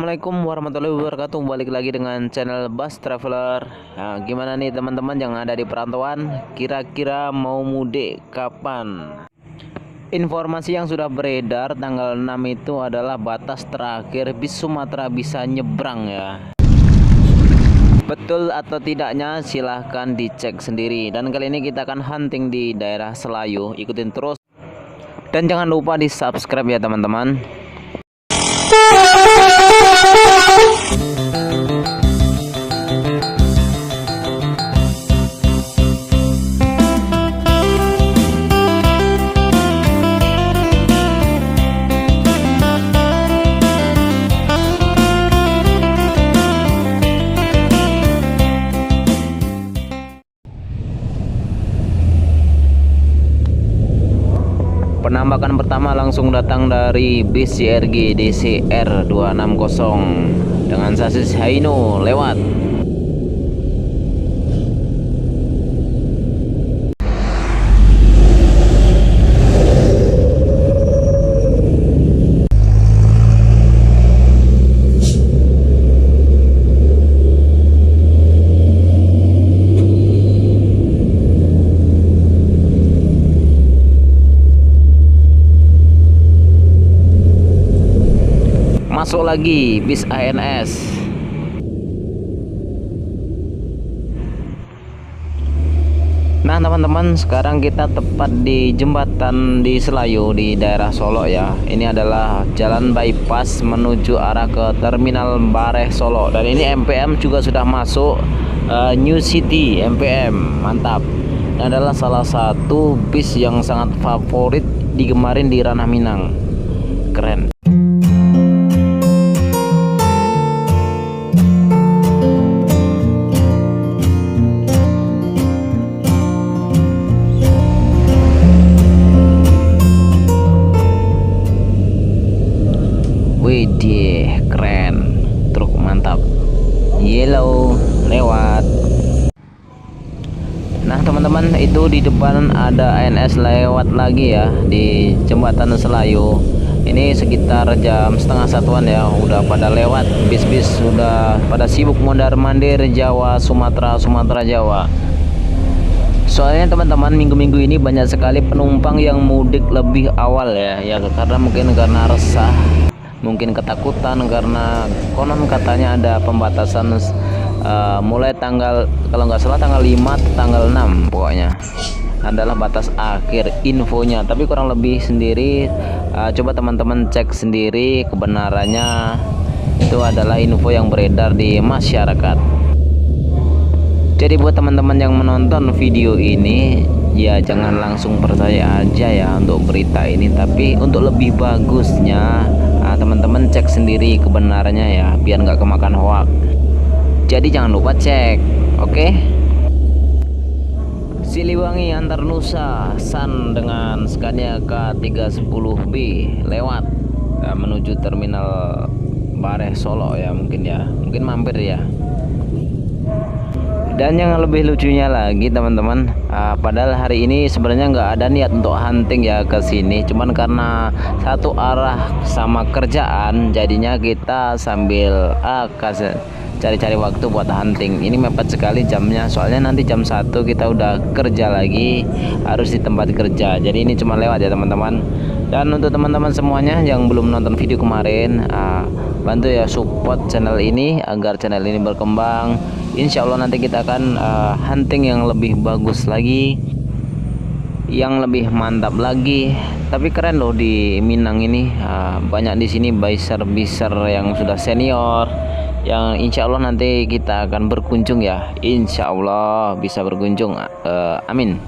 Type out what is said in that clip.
Assalamualaikum warahmatullahi wabarakatuh. Balik lagi dengan channel Bas Traveler. Nah, gimana nih teman-teman yang ada di perantauan? Kira-kira mau mudik kapan? Informasi yang sudah beredar tanggal 6 itu adalah batas terakhir bis Sumatera bisa nyebrang ya. Betul atau tidaknya silahkan dicek sendiri. Dan kali ini kita akan hunting di daerah Selayu. Ikutin terus. Dan jangan lupa di subscribe ya teman-teman. Penambakan pertama langsung datang dari bis CRG DCR 260 dengan sasis Hino lewat. Masuk lagi bis ANS. Nah teman-teman, sekarang kita tepat di jembatan di Selayu di daerah Solo ya. Ini adalah jalan bypass menuju arah ke terminal Bareh Solo. Dan ini MPM juga sudah masuk, New City MPM, mantap. Ini adalah salah satu bis yang sangat favorit digemarin di ranah Minang, keren. Widih, keren, truk mantap, yellow lewat. Nah teman-teman, itu di depan ada ANS lewat lagi ya di jembatan Selayu. Ini sekitar jam setengah satuan ya, udah pada lewat, bis-bis sudah pada sibuk mondar-mandir Jawa, Sumatera Jawa. Soalnya teman-teman, minggu-minggu ini banyak sekali penumpang yang mudik lebih awal ya karena mungkin karena resah, mungkin ketakutan karena konon katanya ada pembatasan mulai tanggal, kalau nggak salah tanggal 5 atau tanggal 6 pokoknya adalah batas akhir infonya. Tapi kurang lebih sendiri, coba teman-teman cek sendiri kebenarannya, itu adalah info yang beredar di masyarakat. Jadi buat teman-teman yang menonton video ini ya jangan langsung percaya aja ya untuk berita ini, tapi untuk lebih bagusnya teman-teman cek sendiri kebenarannya ya, biar nggak kemakan hoak. Jadi jangan lupa cek, oke? Siliwangi antar Nusa San dengan Scania K310B lewat menuju terminal Bareh Solo ya, mungkin mampir ya. Dan yang lebih lucunya lagi teman-teman, padahal hari ini sebenarnya nggak ada niat untuk hunting ya ke sini, cuman karena satu arah sama kerjaan, jadinya kita sambil cari-cari waktu buat hunting. Ini mepet sekali jamnya, soalnya nanti jam 1 kita udah kerja lagi, harus di tempat kerja. Jadi ini cuma lewat ya teman-teman. Dan untuk teman-teman semuanya yang belum nonton video kemarin, bantu ya support channel ini agar channel ini berkembang. Insya Allah nanti kita akan hunting yang lebih bagus lagi, yang lebih mantap lagi. Tapi keren loh di Minang ini, banyak di sini biser-biser yang sudah senior, yang insya Allah nanti kita akan berkunjung ya. Insya Allah bisa berkunjung, amin.